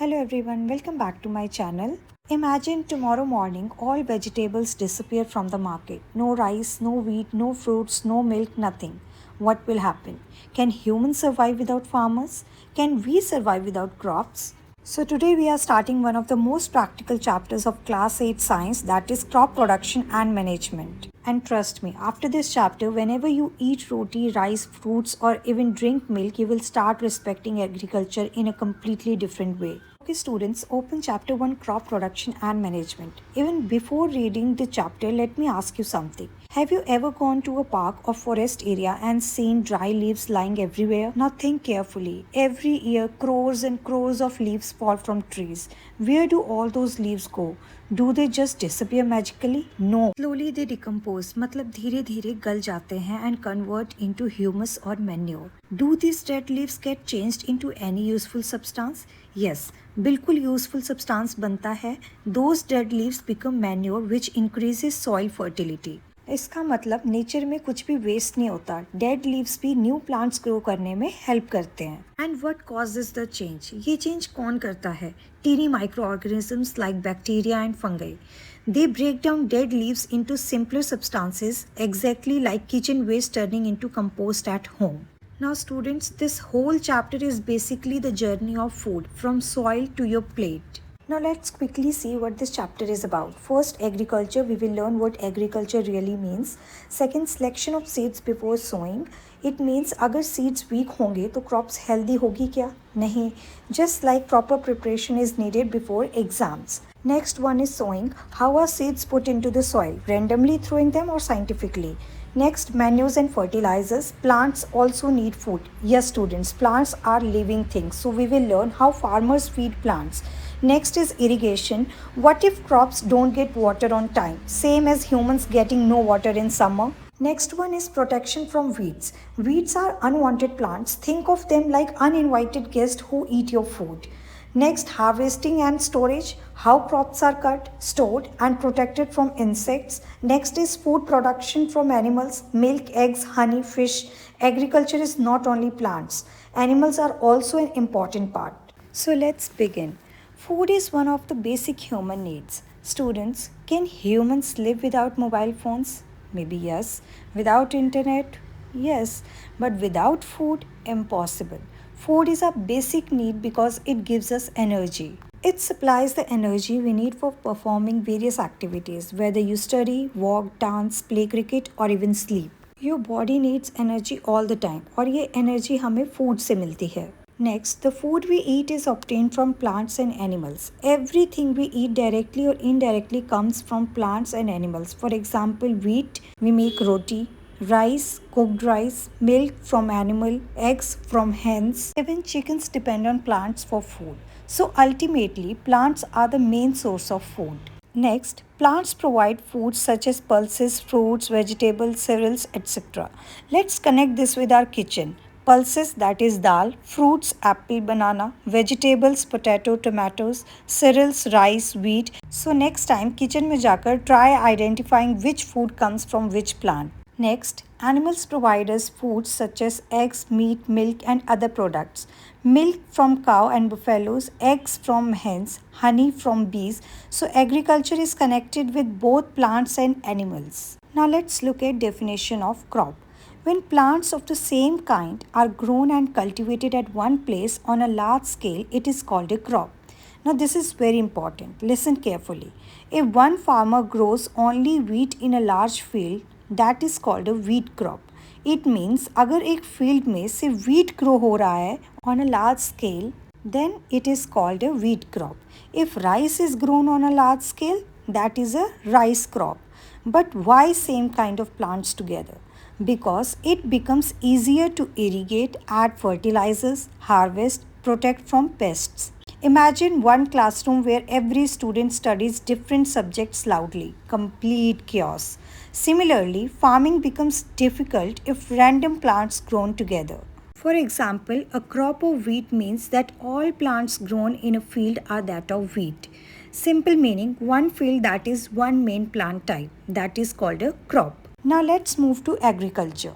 Hello everyone, welcome back to my channel. Imagine tomorrow morning all vegetables disappear from the market. No rice, no wheat, no fruits, no milk, nothing. What will happen? Can humans survive without farmers? Can we survive without crops? So today we are starting one of the most practical chapters of class 8 science, that is crop production and management. And trust me, after this chapter, whenever you eat roti, rice, fruits, or even drink milk, you will start respecting agriculture in a completely different way. Okay, students, open chapter 1 crop production and management. Even before reading the chapter, let me ask you something. Have you ever gone to a park or forest area and seen dry leaves lying everywhere? Now think carefully. Every year, crores and crores of leaves fall from trees. Where do all those leaves go? Do they just disappear magically? No. Slowly they decompose, मतलब धीरे धीरे गल जाते हैं and convert into humus or manure. Do these dead leaves get changed into any useful substance? Yes, बिल्कुल useful substance बनता है. Those dead leaves become manure which increases soil fertility. इसका मतलब नेचर में कुछ भी वेस्ट नहीं होता. डेड लीव्स भी न्यू प्लांट्स ग्रो करने में हेल्प करते हैं. And what causes the change? ये चेंज कौन करता है? Tiny micro organisms like bacteria and fungi. They break down dead leaves into simpler substances, exactly like kitchen waste turning into compost at home. Now students, this whole chapter is basically the journey of food from soil to your plate. Now let's quickly see what this chapter is about. First, agriculture. We will learn what agriculture really means. Second, selection of seeds before sowing. It means अगर seeds weak होंगे तो crops healthy होगी क्या? नहीं. Just like proper preparation is needed before exams. Next one is sowing. How are seeds put into the soil? Randomly throwing them or scientifically? Next, manures and fertilizers. Plants also need food. Yes, students, plants are living things. So we will learn how farmers feed plants. Next is irrigation. What if crops don't get water on time? Same as humans getting no water in summer. Next one is protection from weeds. Weeds are unwanted plants. Think of them like uninvited guests who eat your food. Next, harvesting and storage. How crops are cut, stored and protected from insects. Next is food production from animals, milk, eggs, honey, fish. Agriculture is not only plants. Animals are also an important part. So let's begin. Food is one of the basic human needs. Students, can humans live without mobile phones? Maybe yes. Without internet? Yes. But without food? Impossible. Food is a basic need because it gives us energy. It supplies the energy we need for performing various activities, whether you study, walk, dance, play cricket or even sleep. Your body needs energy all the time और ये energy हमें food से मिलती है. Next, the food we eat is obtained from plants and animals. Everything we eat directly or indirectly comes from plants and animals. For example, wheat, we make roti, rice, cooked rice, milk from animal, eggs from hens. Even chickens depend on plants for food. So ultimately, plants are the main source of food. Next, plants provide foods such as pulses, fruits, vegetables, cereals, etc. Let's connect this with our kitchen. Pulses, that is dal, fruits, apple, banana, vegetables, potato, tomatoes, cereals, rice, wheat. So next time kitchen में जाकर try identifying which food comes from which plant. Next, animals provide us foods such as eggs, meat, milk and other products. Milk from cow and buffaloes, eggs from hens, honey from bees. So agriculture is connected with both plants and animals. Now let's look at definition of crop. When plants of the same kind are grown and cultivated at one place on a large scale, it is called a crop. Now this is very important. Listen carefully. If one farmer grows only wheat in a large field, that is called a wheat crop. It means अगर एक field में सिर्फ wheat grow हो रहा है on a large scale, then it is called a wheat crop. If rice is grown on a large scale, that is a rice crop. But why same kind of plants together? Because it becomes easier to irrigate, add fertilizers, harvest, protect from pests. Imagine one classroom where every student studies different subjects loudly. Complete chaos. Similarly, farming becomes difficult if random plants grown together. For example, a crop of wheat means that all plants grown in a field are that of wheat. Simple meaning, one field that is one main plant type. That is called a crop. Now let's move to agriculture.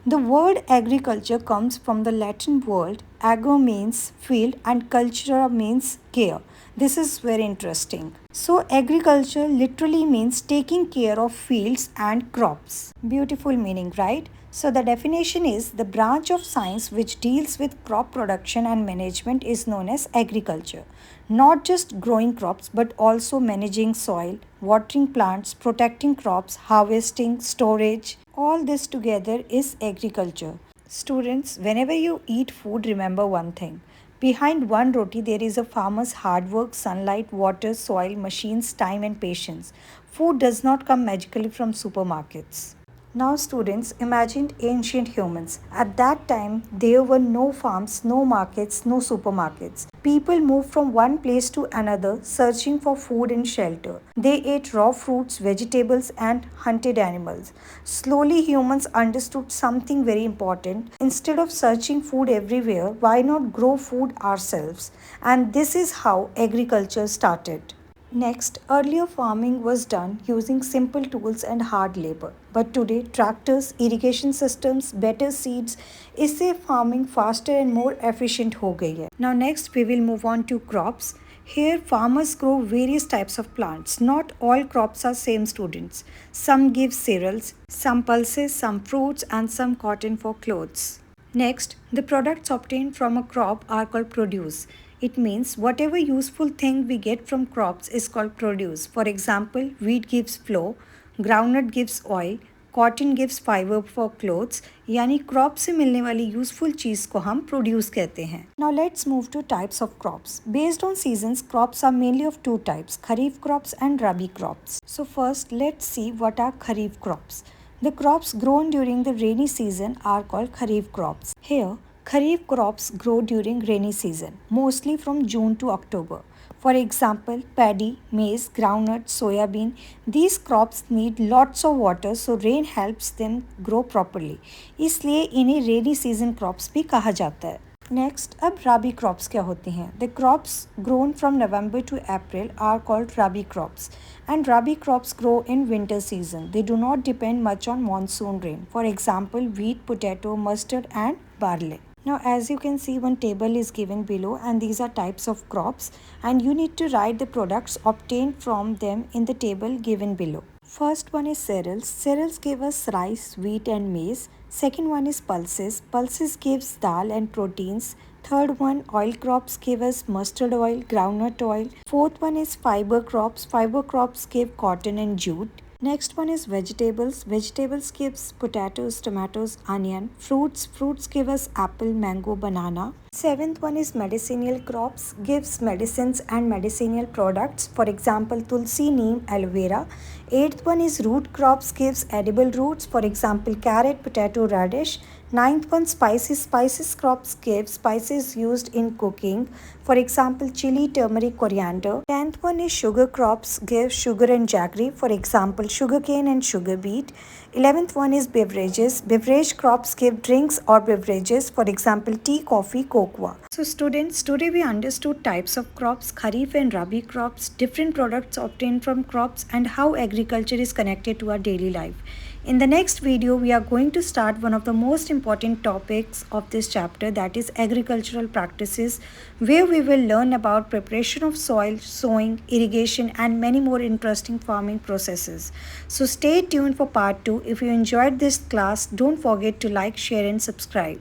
The word agriculture comes from the Latin word agro means field and cultura means care. This is very interesting. So, agriculture literally means taking care of fields and crops. Beautiful meaning, right? So, the definition is the branch of science which deals with crop production and management is known as agriculture. Not just growing crops but also managing soil, watering plants, protecting crops, harvesting, storage. All this together is agriculture. Students, whenever you eat food, remember one thing. Behind one roti, there is a farmer's hard work, sunlight, water, soil, machines, time, and patience. Food does not come magically from supermarkets. Now, students, imagine ancient humans. At that time, there were no farms, no markets, no supermarkets. People moved from one place to another, searching for food and shelter. They ate raw fruits, vegetables, and hunted animals. Slowly, humans understood something very important. Instead of searching food everywhere, why not grow food ourselves? And this is how agriculture started. Next, earlier farming was done using simple tools and hard labor. But today, tractors, irrigation systems, better seeds, इससे farming faster and more efficient हो गई है. Now next, we will move on to crops. Here, farmers grow various types of plants. Not all crops are same, students. Some give cereals, some pulses, some fruits, and some cotton for clothes. Next, the products obtained from a crop are called produce. It means whatever useful thing we get from crops is called produce. For example, wheat gives flour, groundnut gives oil, cotton gives fiber for clothes. यानी crop से मिलने वाली useful चीज़ को हम produce कहते हैं. Now let's move to types of crops. Based on seasons, crops are mainly of two types, kharif crops and rabi crops. So first, let's see what are kharif crops. The crops grown during the rainy season are called kharif crops. Here, kharif crops grow during rainy season, mostly from June to October. For example, paddy, maize, groundnut, soybean. These crops need lots of water, so rain helps them grow properly. इसलिए इन्हें rainy season crops भी कहा जाता है. Next, अब rabi crops क्या होते हैं? The crops grown from November to April are called rabi crops. And rabi crops grow in winter season. They do not depend much on monsoon rain. For example, wheat, potato, mustard, and barley. Now, as you can see, one table is given below, and these are types of crops, and you need to write the products obtained from them in the table given below. First one is cereals. Cereals give us rice, wheat, and maize. Second one is pulses. Pulses gives dal and proteins. Third one, oil crops give us mustard oil, groundnut oil. Fourth one is fiber crops. Fiber crops give cotton and jute. Next one is vegetables. Vegetables gives potatoes, tomatoes, onion. Fruits give us apple, mango, banana. Seventh one is medicinal crops, gives medicines and medicinal products. For example, tulsi, neem, aloe vera. Eighth one is root crops, gives edible roots. For example, carrot, potato, radish. Ninth one, spices. Spices crops give spices used in cooking. For example, chili, turmeric, coriander. Tenth one is sugar crops, give sugar and jaggery. For example, sugarcane and sugar beet. 11th one is beverages. Beverage crops give drinks or beverages. For example, tea, coffee, cocoa. So students, today we understood types of crops, kharif and rabi crops, different products obtained from crops, and how agriculture is connected to our daily life. In the next video, we are going to start one of the most important topics of this chapter, that is agricultural practices, where we will learn about preparation of soil, sowing, irrigation, and many more interesting farming processes. So stay tuned for part 2. If you enjoyed this class, don't forget to like, share, and subscribe.